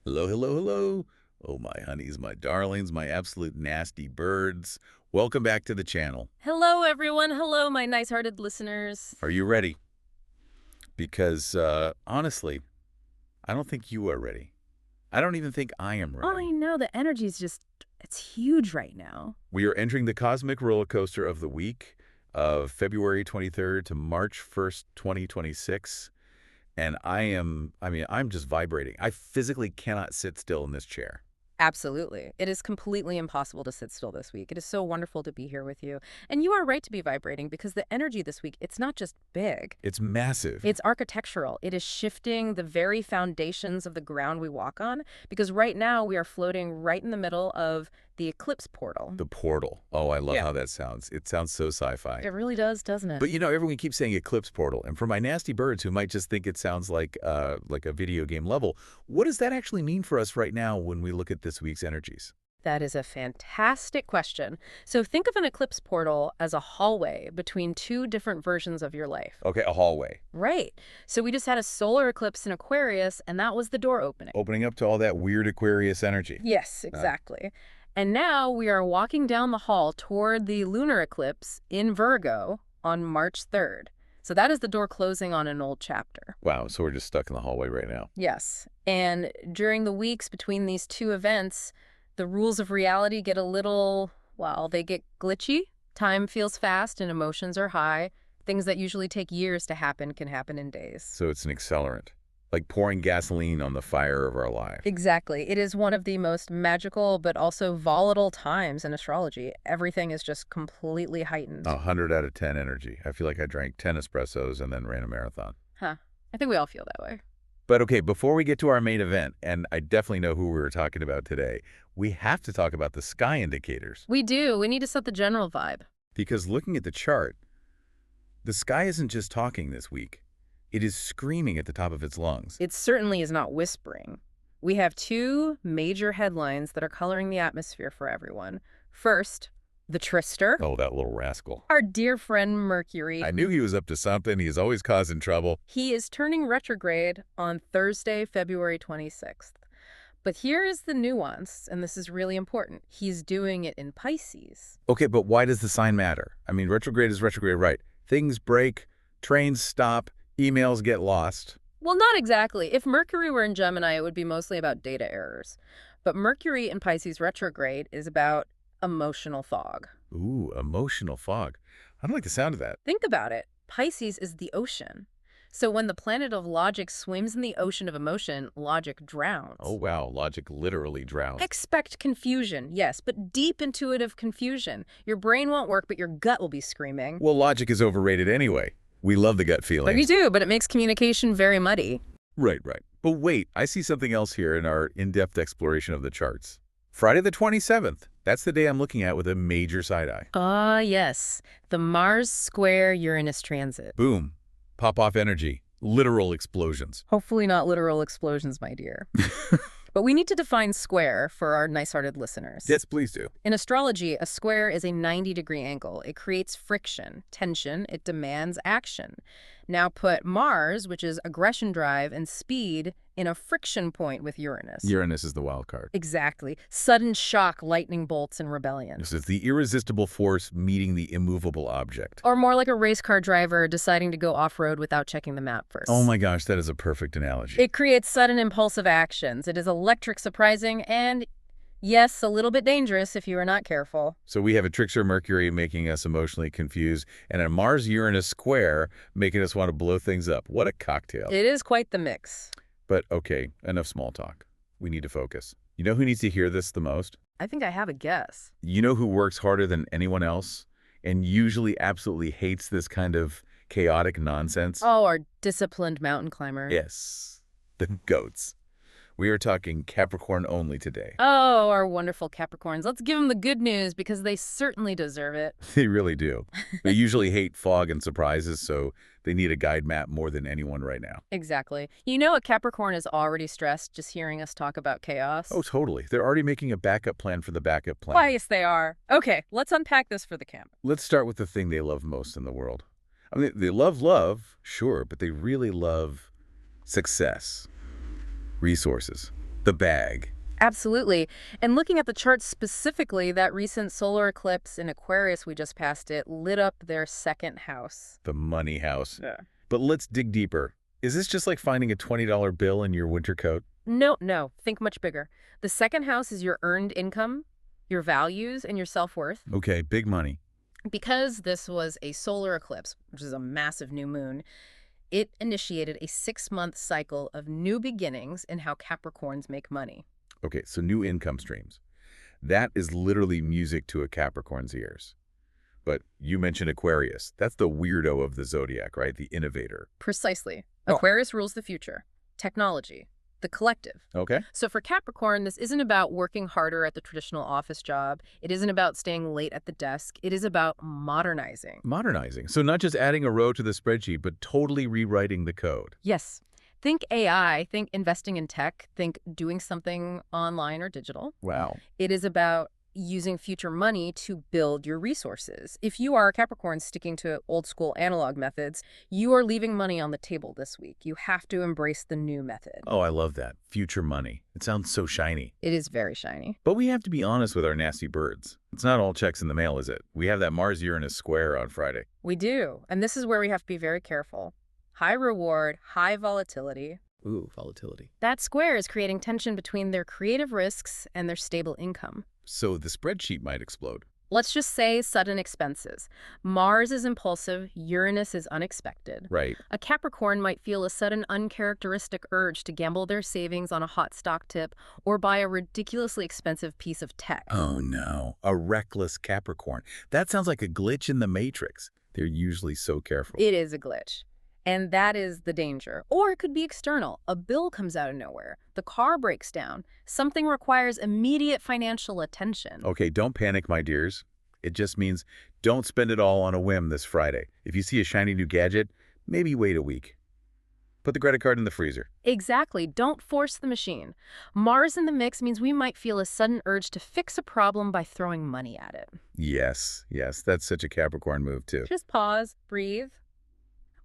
Hello, hello, hello. Oh, my honeys, my darlings, my absolute nasty birds. Welcome back to the channel. Hello, everyone. Hello, my nice-hearted listeners. Are you ready? Because, honestly, I don't think you are ready. I don't even think I am Oh, I ready. know. The energy's it's huge right now. We are entering the cosmic roller coaster of the week of February 23rd to March 1st, 2026. And I'm just vibrating. I physically cannot sit still in this chair. Absolutely. It is completely impossible to sit still this week. It is so wonderful to be here with you. And you are right to be vibrating because the energy this week, it's not just big. It's massive. It's architectural. It is shifting the very foundations of the ground we walk on because right now we are floating right in the middle of the eclipse portal. The portal. Oh, I love Yeah. how that sounds. It sounds so sci-fi. It really does, doesn't it? But everyone keeps saying eclipse portal, and for my nasty birds who might just think it sounds like a video game level, what does that actually mean for us right now when we look at this week's energies? That is a fantastic question. So think of an eclipse portal as a hallway between two different versions of your life. Okay, a hallway. Right. So we just had a solar eclipse in Aquarius, and that was the door opening. Opening up to all that weird Aquarius energy. Yes, exactly. And now we are walking down the hall toward the lunar eclipse in Virgo on March 3rd. So that is the door closing on an old chapter. Wow, so we're just stuck in the hallway right now. Yes. And during the weeks between these two events, the rules of reality get a little, well, they get glitchy. Time feels fast and emotions are high. Things that usually take years to happen can happen in days. So it's an accelerant, like pouring gasoline on the fire of our life. Exactly. It is one of the most magical but also volatile times in astrology. Everything is just completely heightened. 100 out of 10 energy. I feel like I drank 10 espressos and then ran a marathon. Huh. I think we all feel that way. But okay, before we get to our main event, and I definitely know who we were talking about today, we have to talk about the sky indicators. We do. We need to set the general vibe. Because looking at the chart, the sky isn't just talking this week. It is screaming at the top of its lungs. It certainly is not whispering. We have two major headlines that are coloring the atmosphere for everyone. First, the Trister, Oh, that little rascal. our dear friend Mercury. I knew he was up to something. He is always causing trouble. He is turning retrograde on Thursday, February 26th. But here is the nuance, and this is really important. He's doing it in Pisces. Okay, but why does the sign matter? I mean, retrograde is retrograde, right? Things break, trains stop, emails get lost. Well, not exactly. If Mercury were in Gemini, it would be mostly about data errors. But Mercury in Pisces retrograde is about emotional fog. Ooh, emotional fog. I don't like the sound of that. Think about it. Pisces is the ocean. So when the planet of logic swims in the ocean of emotion, logic drowns. Oh, wow, logic literally drowns. Expect confusion, yes, but deep intuitive confusion. Your brain won't work, but your gut will be screaming. Well, logic is overrated anyway. We love the gut feeling. We do, but it makes communication very muddy. Right. But wait, I see something else here in our in-depth exploration of the charts. Friday the 27th. That's the day I'm looking at with a major side-eye. Ah, yes. The Mars square Uranus transit. Boom. Pop-off energy. Literal explosions. Hopefully not literal explosions, my dear. But we need to define square for our nice-hearted listeners. Yes, please do. In astrology, a square is a 90-degree angle. It creates friction, tension, it demands action. Now put Mars, which is aggression drive and speed, in a friction point with Uranus. Uranus is the wild card. Exactly. Sudden shock, lightning bolts, and rebellion. This is the irresistible force meeting the immovable object. Or more like a race car driver deciding to go off-road without checking the map first. Oh my gosh, that is a perfect analogy. It creates sudden impulsive actions. It is electric, surprising, and yes, a little bit dangerous if you are not careful. So we have a trickster Mercury making us emotionally confused, and a Mars-Uranus square making us want to blow things up. What a cocktail. It is quite the mix. But okay, enough small talk. We need to focus. You know who needs to hear this the most? I think I have a guess. You know who works harder than anyone else and usually absolutely hates this kind of chaotic nonsense? Oh, our disciplined mountain climber. Yes, the goats. We are talking Capricorn only today. Oh, our wonderful Capricorns. Let's give them the good news because they certainly deserve it. They really do. They usually hate fog and surprises, so they need a guide map more than anyone right now. Exactly. You know, a Capricorn is already stressed just hearing us talk about chaos. Oh, totally. They're already making a backup plan for the backup plan. Why, yes, they are. Okay, let's unpack this for the camp. Let's start with the thing they love most in the world. I mean, they love love, sure, but they really love success, resources, The bag. Absolutely. And looking at the chart specifically, that recent solar eclipse in Aquarius we just passed it lit up their second house. The money house. Yeah. But let's dig deeper. Is this just like finding a $20 bill in your winter coat? No, no. Think much bigger. The second house is your earned income, your values, and your self-worth. Okay, big money. Because this was a solar eclipse, which is a massive new moon, it initiated a 6-month cycle of new beginnings in how Capricorns make money. Okay, so new income streams. That is literally music to a Capricorn's ears. But you mentioned Aquarius. That's the weirdo of the Zodiac, right? The innovator. Precisely. Oh. Aquarius rules the future, technology, the collective. Okay. So for Capricorn, this isn't about working harder at the traditional office job. It isn't about staying late at the desk. It is about modernizing. Modernizing. So not just adding a row to the spreadsheet, but totally rewriting the code. Yes. Think AI, think investing in tech, think doing something online or digital. Wow. It is about using future money to build your resources. If you are a Capricorn sticking to old school analog methods, you are leaving money on the table this week. You have to embrace the new method. Oh, I love that. Future money. It sounds so shiny. It is very shiny. But we have to be honest with our nasty birds. It's not all checks in the mail, is it? We have that Mars-Uranus square on Friday. We do. And this is where we have to be very careful. High reward, high volatility. Ooh, volatility. That square is creating tension between their creative risks and their stable income. So the spreadsheet might explode. Let's just say sudden expenses. Mars is impulsive, Uranus is unexpected. Right. A Capricorn might feel a sudden uncharacteristic urge to gamble their savings on a hot stock tip or buy a ridiculously expensive piece of tech. Oh no, a reckless Capricorn. That sounds like a glitch in the Matrix. They're usually so careful. It is a glitch. And that is the danger. Or it could be external. A bill comes out of nowhere. The car breaks down. Something requires immediate financial attention. Okay, don't panic, my dears. It just means don't spend it all on a whim this Friday. If you see a shiny new gadget, maybe wait a week. Put the credit card in the freezer. Exactly. Don't force the machine. Mars in the mix means we might feel a sudden urge to fix a problem by throwing money at it. Yes, that's such a Capricorn move too. Just pause, breathe.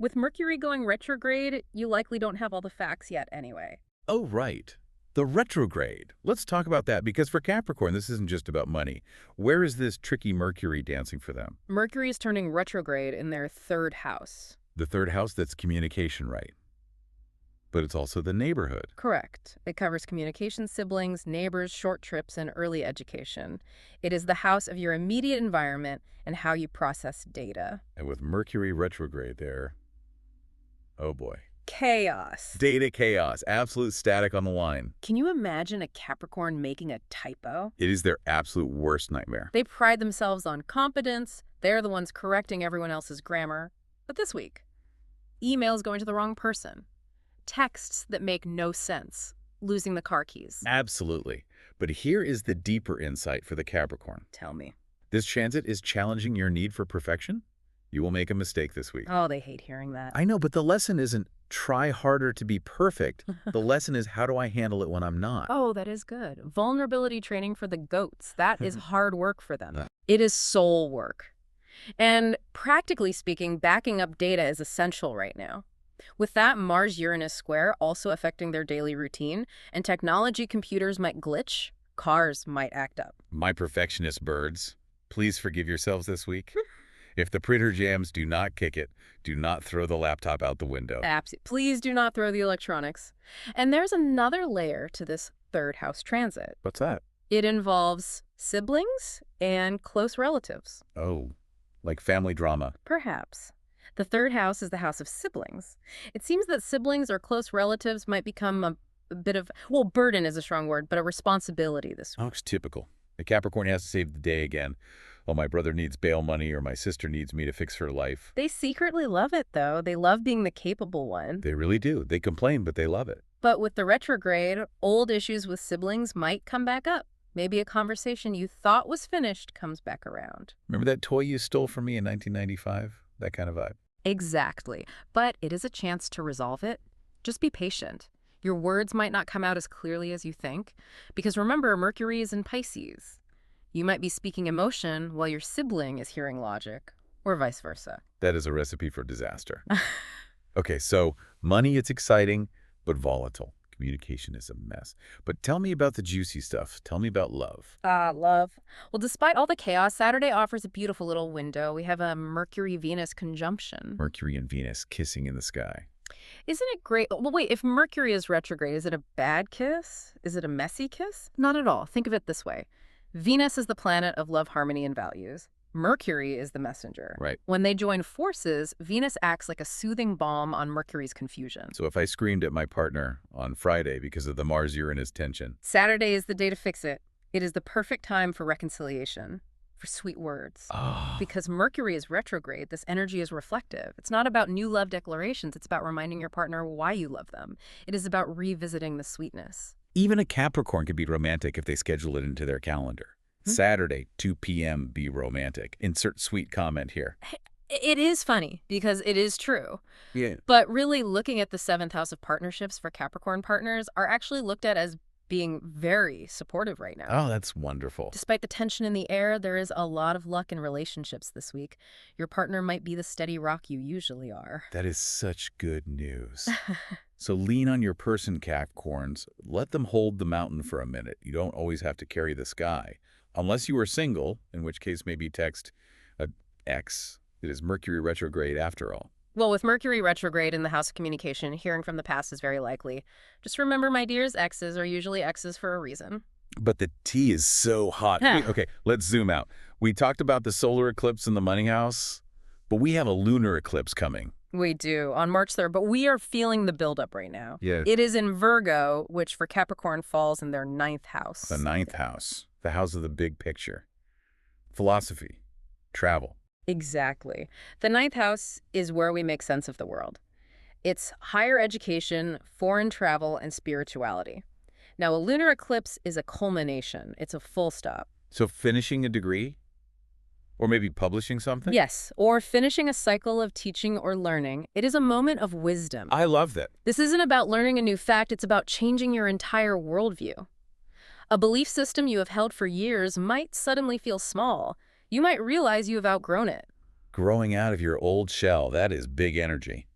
With Mercury going retrograde, you likely don't have all the facts yet anyway. Oh, right. The retrograde. Let's talk about that, because for Capricorn, this isn't just about money. Where is this tricky Mercury dancing for them? Mercury is turning retrograde in their third house. The third house, that's communication, right? But it's also the neighborhood. Correct. It covers communication, siblings, neighbors, short trips, and early education. It is the house of your immediate environment and how you process data. And with Mercury retrograde there, oh boy. Chaos. Data chaos, absolute static on the line. Can you imagine a Capricorn making a typo? It is their absolute worst nightmare. They pride themselves on competence. They're the ones correcting everyone else's grammar. But this week, emails going to the wrong person. Texts that make no sense. Losing the car keys. Absolutely. But here is the deeper insight for the Capricorn. Tell me. This transit is challenging your need for perfection. You will make a mistake this week. Oh, they hate hearing that. I know, but the lesson isn't try harder to be perfect. The lesson is, how do I handle it when I'm not? Oh, that is good. Vulnerability training for the goats. That is hard work for them. It is soul work. And practically speaking, backing up data is essential right now. With that Mars-Uranus square also affecting their daily routine, and technology computers might glitch, cars might act up. My perfectionist birds, please forgive yourselves this week. If the printer jams, do not kick it. Do not throw the laptop out the window. Absolutely. Please do not throw the electronics. And there's another layer to this third house transit. What's that? It involves siblings and close relatives. Oh, like family drama. Perhaps. The third house is the house of siblings. It seems that siblings or close relatives might become a bit of, well, burden is a strong word, but a responsibility this week. Oh, it's typical. The Capricorn has to save the day again. Oh, my brother needs bail money, or my sister needs me to fix her life. They secretly love it, though. They love being the capable one. They really do. They complain, but they love it. But with the retrograde, old issues with siblings might come back up. Maybe a conversation you thought was finished comes back around. Remember that toy you stole from me in 1995? That kind of vibe. Exactly. But it is a chance to resolve it. Just be patient. Your words might not come out as clearly as you think. Because remember, Mercury is in Pisces. You might be speaking emotion while your sibling is hearing logic, or vice versa. That is a recipe for disaster. Okay, so money, it's exciting, but volatile. Communication is a mess. But tell me about the juicy stuff. Tell me about love. Ah, love. Well, despite all the chaos, Saturday offers a beautiful little window. We have a Mercury-Venus conjunction. Mercury and Venus kissing in the sky. Isn't it great? Well, wait, if Mercury is retrograde, is it a bad kiss? Is it a messy kiss? Not at all. Think of it this way. Venus is the planet of love, harmony, and values. Mercury is the messenger. Right. When they join forces, Venus acts like a soothing balm on Mercury's confusion. So if I screamed at my partner on Friday because of the Mars-Uranus tension, Saturday is the day to fix it. It is the perfect time for reconciliation, for sweet words. Because Mercury is retrograde, this energy is reflective. It's not about new love declarations. It's about reminding your partner why you love them. It is about revisiting the sweetness. even a Capricorn could be romantic if they schedule it into their calendar. Saturday, 2 p.m., be romantic. Insert sweet comment here. It is funny because it is true. Yeah. But really looking at the seventh house of partnerships for Capricorn partners are actually looked at as being very supportive right now. Oh, that's wonderful. Despite the tension in the air, there is a lot of luck in relationships this week. Your partner might be the steady rock you usually are. That is such good news. So lean on your person, Capricorns. Let them hold the mountain for a minute. You don't always have to carry the sky. Unless you are single, in which case maybe text a X. It is Mercury retrograde after all. Well, with Mercury retrograde in the house of communication, hearing from the past is very likely. Just remember, my dears, X's are usually X's for a reason. But the tea is so hot. Okay, let's zoom out. We talked about the solar eclipse in the money house, but we have a lunar eclipse coming. We do, on March 3rd, but we are feeling the buildup right now. Yeah. It is in Virgo, which for Capricorn falls in their 9th house. The 9th house, the house of the big picture. Philosophy, travel. Exactly. The 9th house is where we make sense of the world. It's higher education, foreign travel, and spirituality. Now, a lunar eclipse is a culmination. It's a full stop. So finishing a degree? Or maybe publishing something? Yes, or finishing a cycle of teaching or learning. It is a moment of wisdom. I love that. This isn't about learning a new fact. It's about changing your entire worldview. A belief system you have held for years might suddenly feel small. You might realize you have outgrown it. Growing out of your old shell, that is big energy.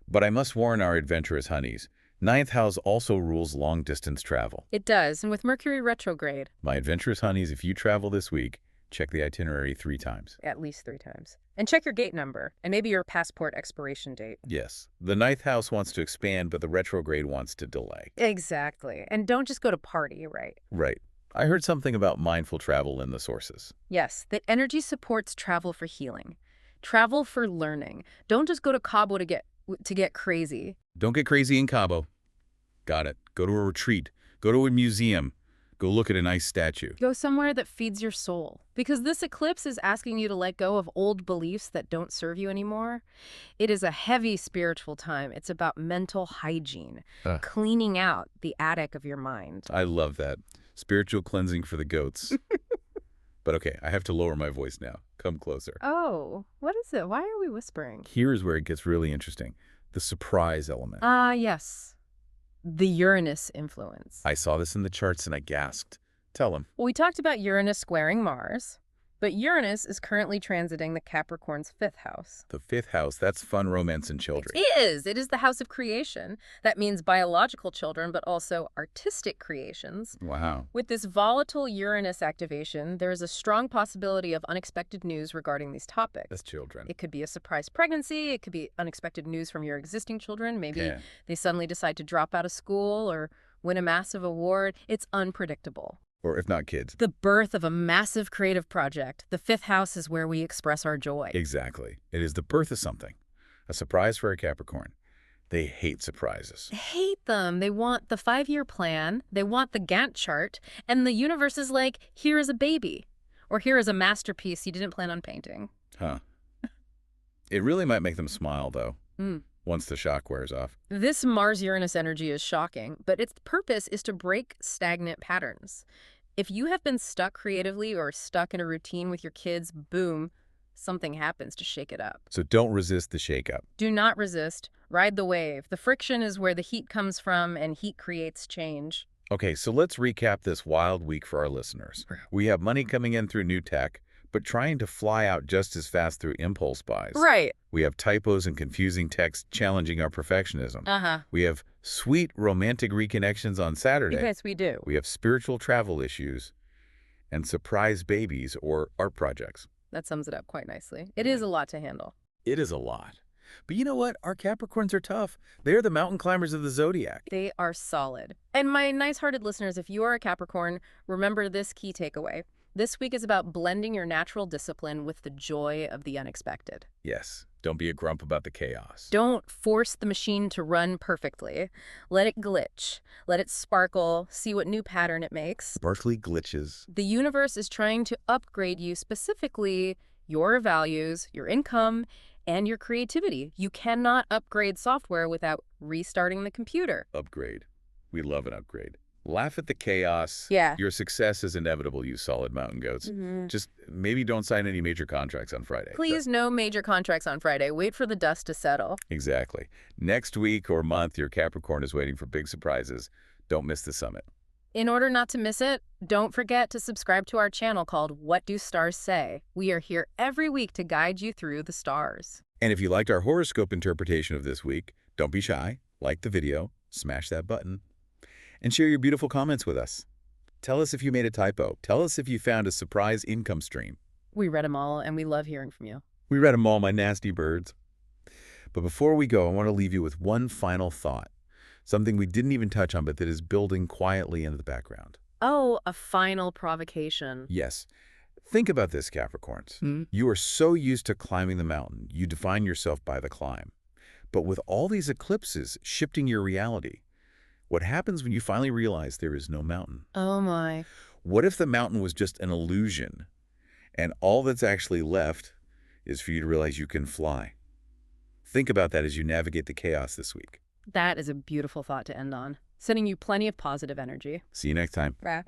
But I must warn our adventurous honeys, 9th house also rules long-distance travel. It does, and with Mercury retrograde. My adventurous honeys, if you travel this week, check the itinerary 3 times. At least 3 times. And check your gate number, and maybe your passport expiration date. Yes. The 9th house wants to expand, but the retrograde wants to delay. Exactly. And don't just go to party, right? Right. I heard something about mindful travel in the sources. Yes, that energy supports travel for healing. Travel for learning. Don't just go to Cabo to get crazy. Don't get crazy in Cabo. Got it. Go to a retreat. Go to a museum. Go look at a nice statue. Go somewhere that feeds your soul. Because this eclipse is asking you to let go of old beliefs that don't serve you anymore. It is a heavy spiritual time. It's about mental hygiene, cleaning out the attic of your mind. I love that. Spiritual cleansing for the goats. But okay, I have to lower my voice now. Come closer. Oh, what is it? Why are we whispering? Here's where it gets really interesting. The surprise element. Yes. The Uranus influence. I saw this in the charts and I gasped. Tell him. Well, we talked about Uranus squaring Mars, but Uranus is currently transiting the Capricorn's 5th house. The 5th house, that's fun, romance, and children. It is. It is the house of creation. That means biological children, but also artistic creations. Wow. With this volatile Uranus activation, there is a strong possibility of unexpected news regarding these topics. That's children. It could be a surprise pregnancy. It could be unexpected news from your existing children. Maybe they suddenly decide to drop out of school or win a massive award. It's unpredictable. Or if not kids. The birth of a massive creative project. The 5th house is where we express our joy. Exactly. It is the birth of something. A surprise for a Capricorn. They hate surprises. They hate them. They want the 5-year plan. They want the Gantt chart. And the universe is like, here is a baby. Or here is a masterpiece you didn't plan on painting. Huh. It really might make them smile, though. Once the shock wears off. This Mars-Uranus energy is shocking, but its purpose is to break stagnant patterns. If you have been stuck creatively or stuck in a routine with your kids, boom, something happens to shake it up. So don't resist the shakeup. Do not resist. Ride the wave. The friction is where the heat comes from, and heat creates change. Okay, so let's recap this wild week for our listeners. We have money coming in through new tech, but trying to fly out just as fast through impulse buys. Right. We have typos and confusing text challenging our perfectionism. Uh-huh. We have sweet romantic reconnections on Saturday. Yes, we do. We have spiritual travel issues and surprise babies or art projects. That sums it up quite nicely. It is a lot to handle. It is a lot. But you know what? Our Capricorns are tough. They're the mountain climbers of the Zodiac. They are solid. And my nice-hearted listeners, if you are a Capricorn, remember this key takeaway. This week is about blending your natural discipline with the joy of the unexpected. Yes. Don't be a grump about the chaos. Don't force the machine to run perfectly. Let it glitch. Let it sparkle. See what new pattern it makes. Sparkly glitches. The universe is trying to upgrade you, specifically your values, your income, and your creativity. You cannot upgrade software without restarting the computer. Upgrade. We love an upgrade. Laugh at the chaos. Yeah. Your success is inevitable, you solid mountain goats. Just maybe don't sign any major contracts on Friday. Please, no major contracts on Friday. Wait for the dust to settle. Exactly. Next week or month, your Capricorn is waiting for big surprises. Don't miss the summit. In order not to miss it, don't forget to subscribe to our channel called What Do Stars Say? We are here every week to guide you through the stars. And if you liked our horoscope interpretation of this week, don't be shy. Like the video, smash that button, and share your beautiful comments with us. Tell us if you made a typo. Tell us if you found a surprise income stream. We read them all, and we love hearing from you. We read them all, my nasty birds. But before we go, I want to leave you with one final thought. Something we didn't even touch on, but that is building quietly in the background. Oh, a final provocation. Yes. Think about this, Capricorns. You are so used to climbing the mountain, you define yourself by the climb. But with all these eclipses shifting your reality, what happens when you finally realize there is no mountain? Oh my. What if the mountain was just an illusion, and all that's actually left is for you to realize you can fly? Think about that as you navigate the chaos this week. That is a beautiful thought to end on. Sending you plenty of positive energy. See you next time. Right.